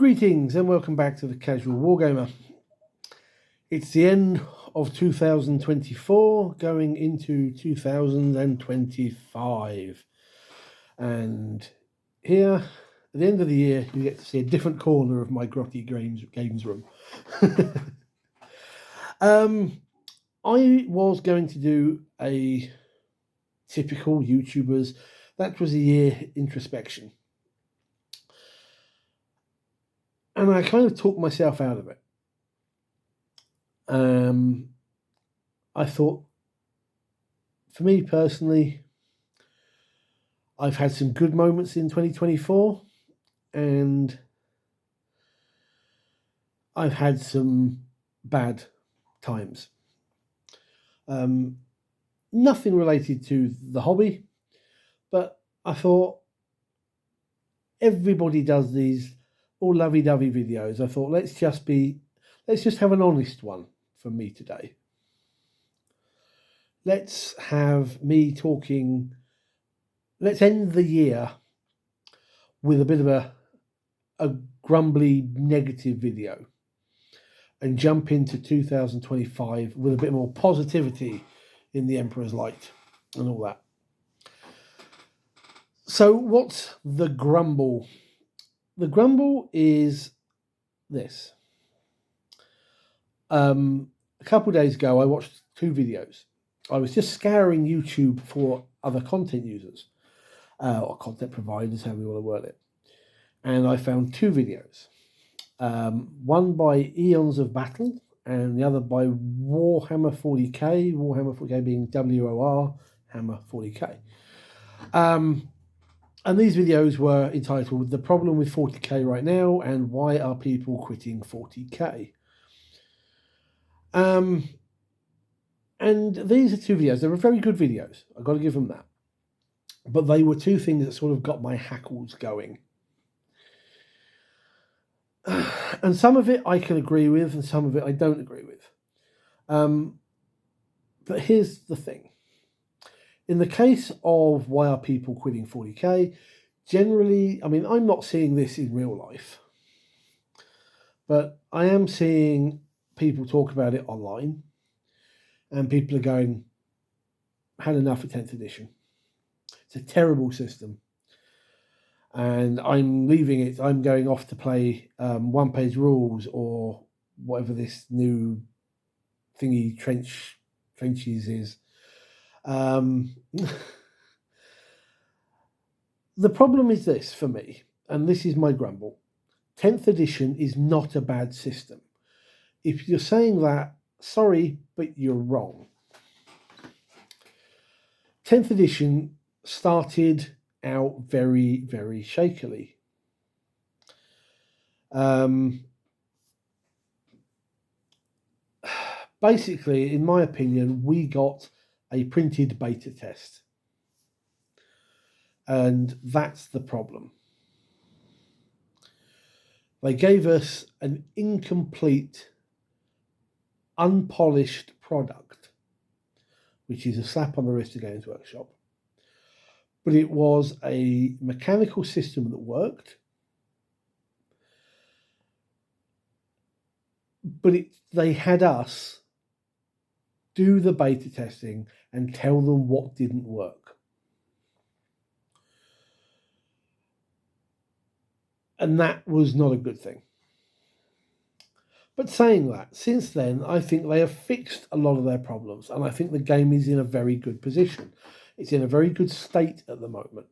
Greetings and welcome back to the Casual Wargamer. It's the end of 2024, going into 2025. And here, at the end of the year, you get to see a different corner of my grotty games room. I was going to do a typical YouTubers, that was a year introspection. And I kind of talked myself out of it. I thought, for me personally, I've had some good moments in 2024, and I've had some bad times. Nothing related to the hobby, but I thought everybody does these all lovey-dovey videos. I thought let's just have an honest one for me today. Let's have me talking. Let's end the year with a bit of a grumbly negative video and jump into 2025 with a bit more positivity in the Emperor's Light and all that. So what's the grumble? The grumble is this. A couple of days ago, I watched two videos. I was just scouring YouTube for other content users, or content providers, however you want to word it. And I found two videos. One by Eons of Battle, and the other by Warhammer 40k, Warhammer 40k being WOR, Hammer 40k. And these videos were entitled The Problem with 40k Right Now and Why Are People Quitting 40k? And these are two videos. They were very good videos. I've got to give them that. But they were two things that sort of got my hackles going. And some of it I can agree with, and some of it I don't agree with. But here's the thing. In the case of why are people quitting 40k, generally, I mean, I'm not seeing this in real life, but I am seeing people talk about it online, and people are going, had enough of 10th edition. It's a terrible system. And I'm leaving it. I'm going off to play one-page rules or whatever this new thingy trenches is. The problem is this for me, and this is my grumble. 10th edition is not a bad system. If you're saying that, sorry, but you're wrong. 10th edition started out very, very shakily. Basically, in my opinion, we got a printed beta test. And that's the problem. They gave us an incomplete, unpolished product, which is a slap on the wrist to Games Workshop. But it was a mechanical system that worked. But they had us do the beta testing and tell them what didn't work. And that was not a good thing. But saying that, since then, I think they have fixed a lot of their problems, and I think the game is in a very good position. It's in a very good state at the moment.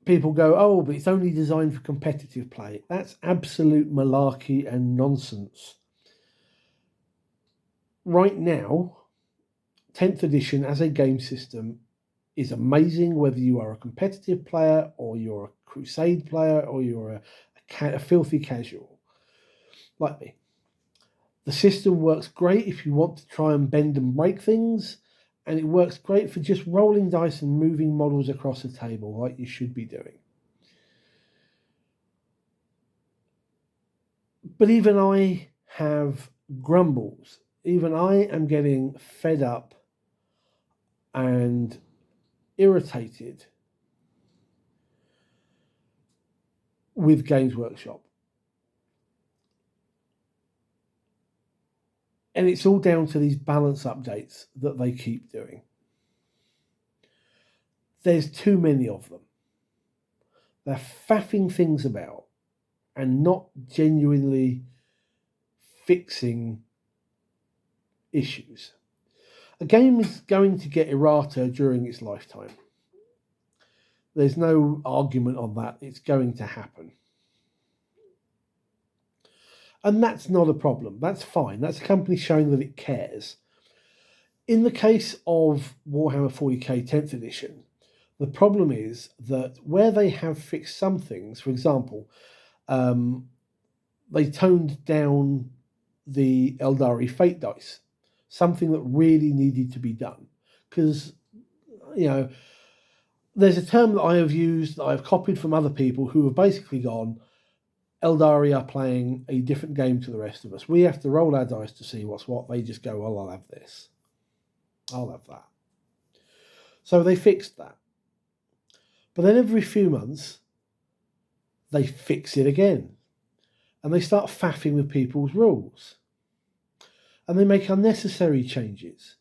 People go, oh, but it's only designed for competitive play. That's absolute malarkey and nonsense. Right now, 10th edition as a game system is amazing, whether you are a competitive player or you're a crusade player or you're a filthy casual, like me. The system works great if you want to try and bend and break things, and it works great for just rolling dice and moving models across a table like you should be doing. But even I have grumbles. Even I am getting fed up and irritated with Games Workshop. And it's all down to these balance updates that they keep doing. There's too many of them. They're faffing things about and not genuinely fixing issues. A game is going to get errata during its lifetime. There's no argument on that. It's going to happen. And that's not a problem. That's fine. That's a company showing that it cares. In the case of Warhammer 40k 10th edition, the problem is that where they have fixed some things, for example, they toned down the Eldari Fate dice, something that really needed to be done. Because, there's a term that I have used, that I've copied from other people who have basically gone, Eldari are playing a different game to the rest of us. We have to roll our dice to see what's what. They just go, well, I'll have this. I'll have that. So they fixed that. But then every few months, they fix it again. And they start faffing with people's rules. And they make unnecessary changes.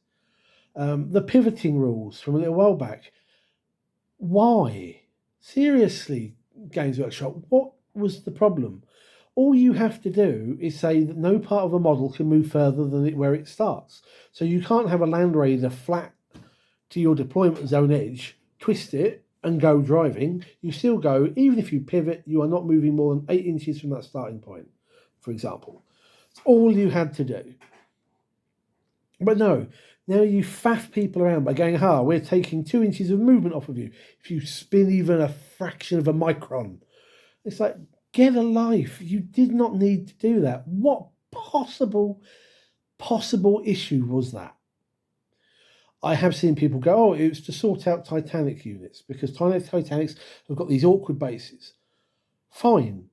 The pivoting rules from a little while back. Why? Seriously, Games Workshop, what was the problem? All you have to do is say that no part of a model can move further than where it starts. So you can't have a Land Raider flat to your deployment zone edge, twist it, and go driving. You still go, even if you pivot, you are not moving more than 8 inches from that starting point, for example. It's all you had to do. But no, now you faff people around by going, we're taking 2 inches of movement off of you if you spin even a fraction of a micron. It's like, get a life. You did not need to do that. What possible issue was that? I have seen people go, it was to sort out Titanic units because Titanics have got these awkward bases. Fine.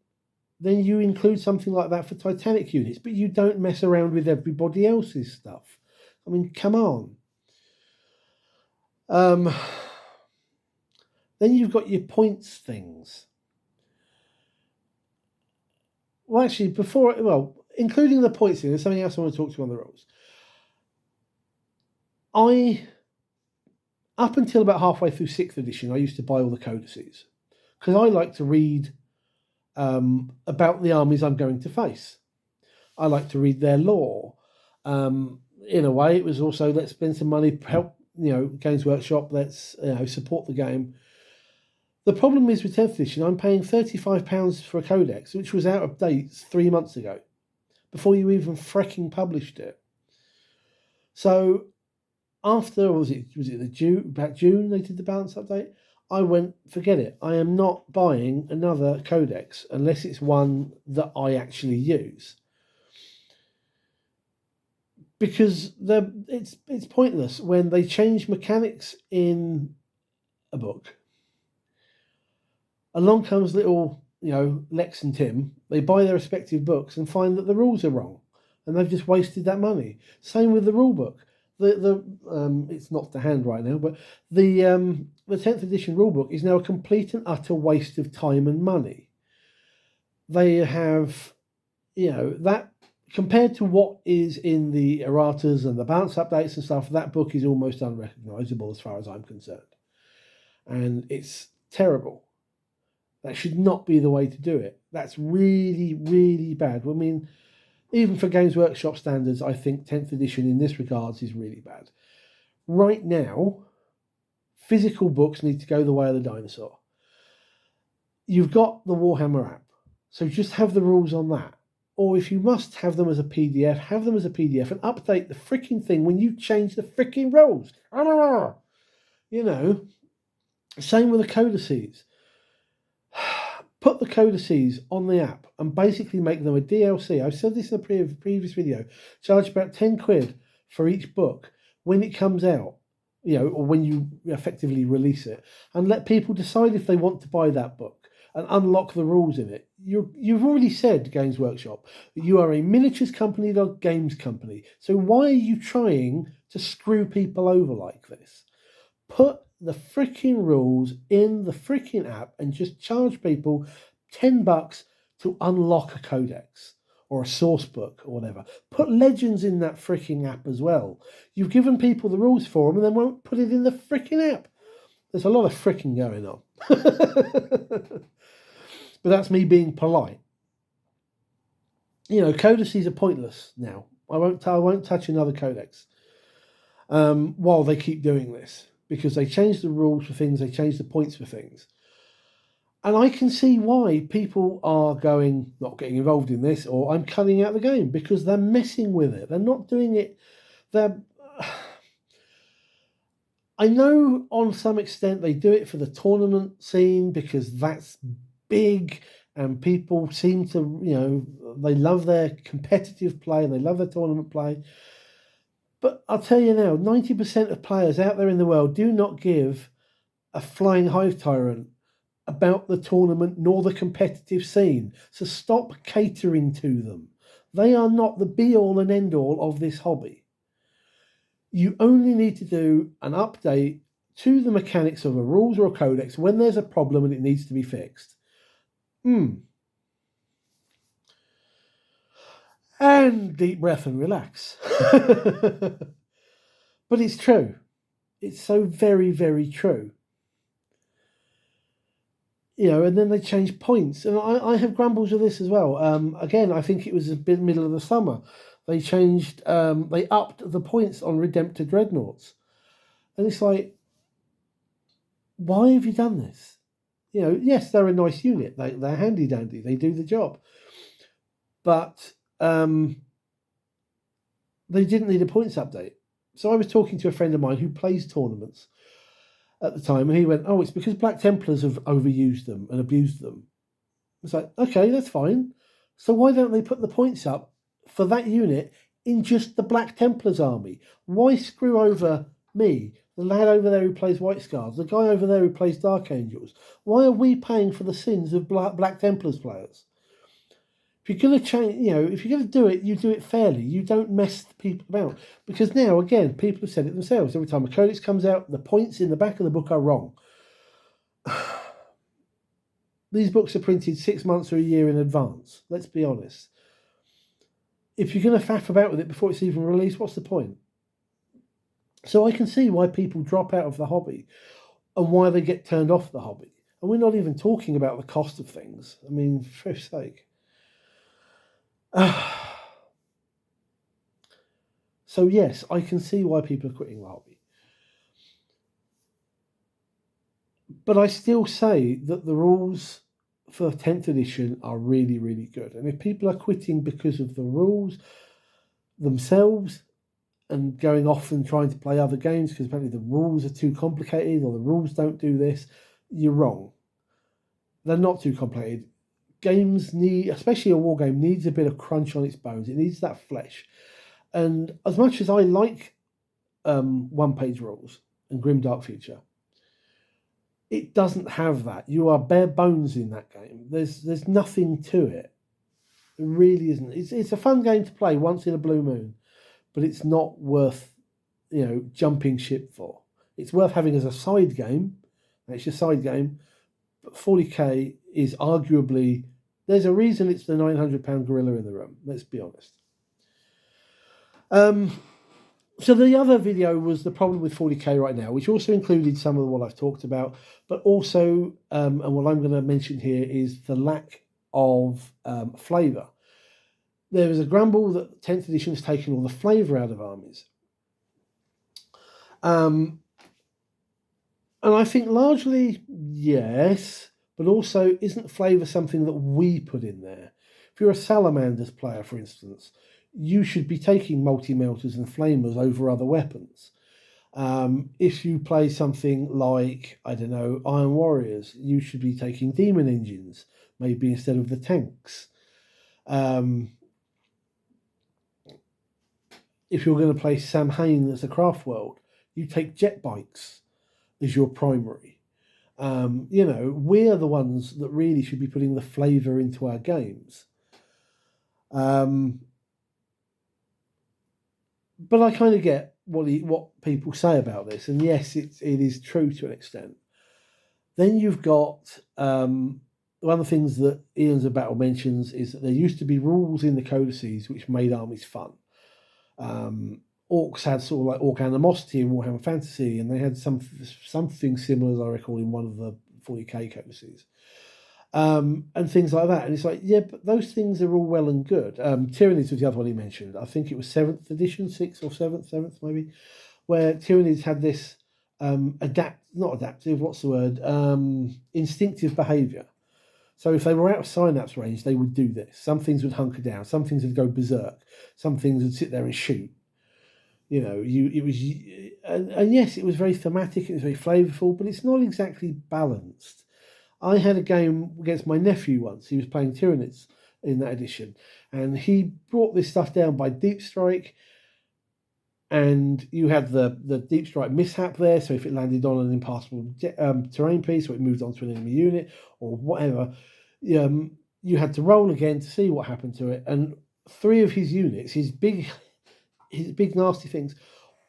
Then you include something like that for Titanic units, but you don't mess around with everybody else's stuff. I mean, come on. Then you've got your points things. Well, actually, including the points thing, there's something else I want to talk to on the rules. Up until about halfway through 6th edition, I used to buy all the codices because I like to read about the armies I'm going to face. I like to read their lore. In a way, it was also, let's spend some money, help, Games Workshop, let's support the game. The problem is with 10th edition, I'm paying £35 for a codex, which was out of date 3 months ago, before you even freaking published it. So after, was it about June they did the balance update? I went, forget it. I am not buying another codex unless it's one that I actually use. Because it's pointless when they change mechanics in a book. Along comes little, Lex and Tim. They buy their respective books and find that the rules are wrong, and they've just wasted that money. Same with the rule book. It's not to hand right now, but the 10th edition rule book is now a complete and utter waste of time and money. They have, that compared to what is in the erratas and the balance updates and stuff, that book is almost unrecognisable as far as I'm concerned, and it's terrible. That should not be the way to do it. That's really, really bad. I mean, even for Games Workshop standards, I think 10th edition in this regards is really bad. Right now, physical books need to go the way of the dinosaur. You've got the Warhammer app, so just have the rules on that. Or if you must have them as a PDF, have them as a PDF and update the freaking thing when you change the freaking rules. Same with the codices. Put the codices on the app and basically make them a DLC. I've said this in a previous video. Charge about 10 quid for each book when it comes out, or when you effectively release it, and let people decide if they want to buy that book and unlock the rules in it. You've already said, Games Workshop, that you are a miniatures company, not a games company. So why are you trying to screw people over like this? Put the freaking rules in the freaking app and just charge people $10 to unlock a codex or a source book or whatever. Put legends in that freaking app as well. You've given people the rules for them and they won't put it in the freaking app. There's a lot of freaking going on. But that's me being polite. Codices are pointless now. I won't touch another codex while they keep doing this, because they change the rules for things, they change the points for things. And I can see why people are not getting involved in this, or I'm cutting out the game, because they're messing with it. They're not doing it. I know on some extent they do it for the tournament scene because that's big and people seem to, they love their competitive play and they love their tournament play. But I'll tell you now, 90% of players out there in the world do not give a flying hive tyrant about the tournament nor the competitive scene. So stop catering to them. They are not the be-all and end-all of this hobby. You only need to do an update to the mechanics of a rules or a codex when there's a problem and it needs to be fixed. And deep breath and relax. But it's true. It's so very, very true. And then they change points. And I have grumbles with this as well. Again, I think it was a bit middle of the summer. They changed, they upped the points on Redemptor Dreadnoughts. And it's like, why have you done this? Yes, they're a nice unit. They're handy dandy. They do the job. But they didn't need a points update. So I was talking to a friend of mine who plays tournaments at the time, and he went, it's because Black Templars have overused them and abused them. It's like, okay, that's fine. So why don't they put the points up for that unit in just the Black Templars army? Why screw over me, the lad over there who plays White Scars, the guy over there who plays Dark Angels? Why are we paying for the sins of Black Templars players? If you're going to change, if you're going to do it, you do it fairly. You don't mess people about. Because now, again, people have said it themselves. Every time a codex comes out, the points in the back of the book are wrong. These books are printed 6 months or a year in advance. Let's be honest. If you're going to faff about with it before it's even released, what's the point? So I can see why people drop out of the hobby and why they get turned off the hobby. And we're not even talking about the cost of things. I mean, for Christ's sake. So yes, I can see why people are quitting the hobby. But I still say that the rules for 10th edition are really, really good. And if people are quitting because of the rules themselves and going off and trying to play other games because apparently the rules are too complicated or the rules don't do this, you're wrong. They're not too complicated. Games need, especially a war game, needs a bit of crunch on its bones. It needs that flesh. And as much as I like one-page rules and Grimdark Future, it doesn't have that. You are bare bones in that game. There's nothing to it. It really isn't. It's a fun game to play once in a blue moon, but it's not worth jumping ship for. It's worth having as a side game. It's your side game. But 40k is arguably, there's a reason it's the £900 gorilla in the room. Let's be honest. So the other video was the problem with 40k right now, which also included some of what I've talked about, but also, and what I'm going to mention here is the lack of flavour. There is a grumble that 10th edition has taken all the flavour out of armies. And I think largely, yes, but also isn't flavour something that we put in there? If you're a Salamanders player, for instance, you should be taking multi-melters and flamers over other weapons. If you play something like, I don't know, Iron Warriors, you should be taking demon engines, maybe instead of the tanks. If you're going to play Samhain as a craft world, you take jet bikes as your primary. We're the ones that really should be putting the flavour into our games. But I kind of get what people say about this, and yes, it is true to an extent. Then you've got one of the things that Eons of Battle mentions is that there used to be rules in the codices which made armies fun. Orcs had sort of like orc animosity in Warhammer Fantasy, and they had something similar, as I recall, in one of the 40k codices. And things like that. And it's like, yeah, but those things are all well and good. Tyranids was the other one he mentioned. I think it was 7th edition, 6th or 7th maybe, where Tyranids had this instinctive behaviour. So if they were out of synapse range, they would do this. Some things would hunker down. Some things would go berserk. Some things would sit there and shoot. You know, and yes, it was very thematic. It was very flavourful, but it's not exactly balanced. I had a game against my nephew once. He was playing Tyranids in that edition, and he brought this stuff down by deep strike. And you had the deep strike mishap there, so if it landed on an impassable terrain piece, or it moved on to an enemy unit, or whatever, you had to roll again to see what happened to it. And 3 of his units, his big nasty things,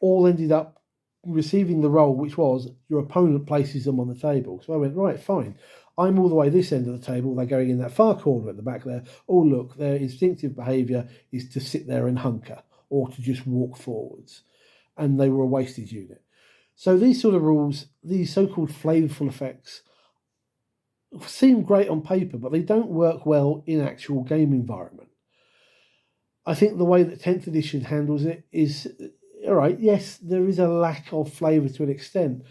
all ended up receiving the roll, which was your opponent places them on the table. So I went, right, fine. I'm all the way this end of the table. They're going in that far corner at the back there. Oh, look, their instinctive behaviour is to sit there and hunker, or to just walk forwards. And they were a wasted unit. So these sort of rules, these so-called flavourful effects, seem great on paper, but they don't work well in actual game environment. I think the way that 10th edition handles it is, all right, yes, there is a lack of flavour to an extent,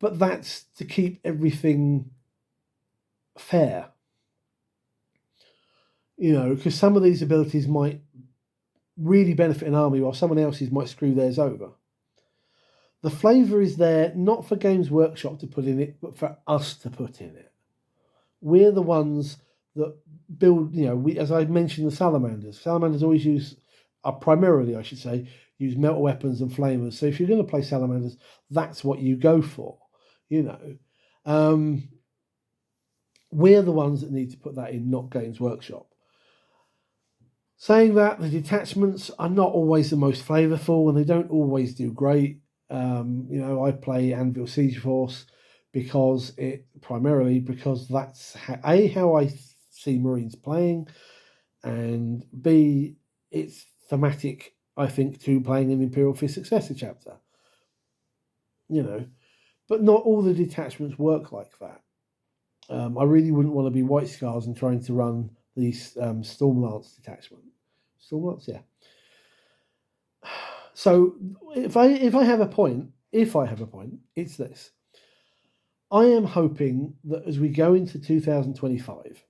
but that's to keep everything fair. You know, because some of these abilities might really benefit an army while someone else's might screw theirs over. The flavour is there not for Games Workshop to put in it, but for us to put in it. We're the ones that build, as I mentioned, the salamanders. Salamanders always primarily, I should say, use metal weapons and flamers. So if you're going to play salamanders, that's what you go for, We're the ones that need to put that in, not Games Workshop. Saying that, the detachments are not always the most flavourful, and they don't always do great. I play Anvil Siege Force because that's how I see Marines playing, and B, it's thematic, I think, to playing an Imperial Fist Successor chapter. But not all the detachments work like that. I really wouldn't want to be White Scars and trying to run the Stormlance detachment. Stormlance, yeah. So if I have a point, it's this. I am hoping that as we go into 2025,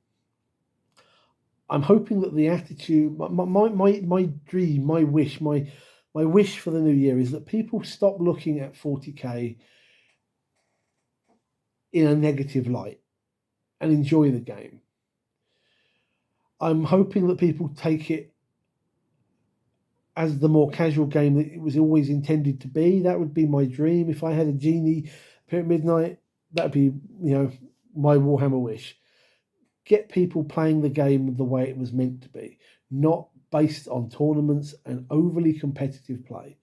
I'm hoping that the attitude, my dream, my wish for the new year is that people stop looking at 40k in a negative light and enjoy the game. I'm hoping that people take it as the more casual game that it was always intended to be. That would be my dream. If I had a genie appear at midnight, that would be, my Warhammer wish. Get people playing the game the way it was meant to be, not based on tournaments and overly competitive play.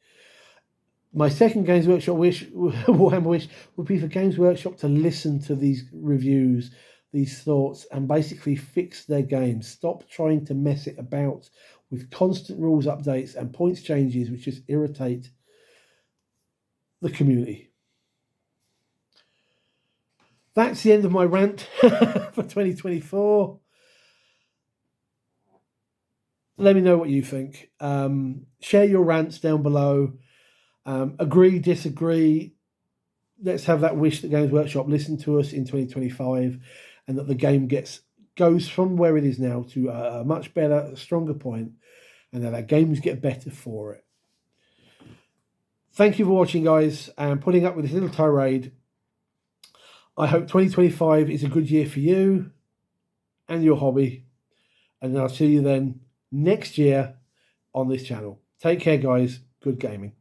My second Games Workshop Warhammer wish, would be for Games Workshop to listen to these reviews, these thoughts, and basically fix their game. Stop trying to mess it about with constant rules updates and points changes, which just irritate the community. That's the end of my rant for 2024. Let me know what you think. Share your rants down below. Agree, disagree. Let's have that wish that Games Workshop listen to us in 2025, and that the game goes from where it is now to a much better, stronger point, and that our games get better for it. Thank you for watching, guys, and putting up with this little tirade. I hope 2025 is a good year for you and your hobby, and I'll see you then next year on this channel. Take care, guys. Good gaming.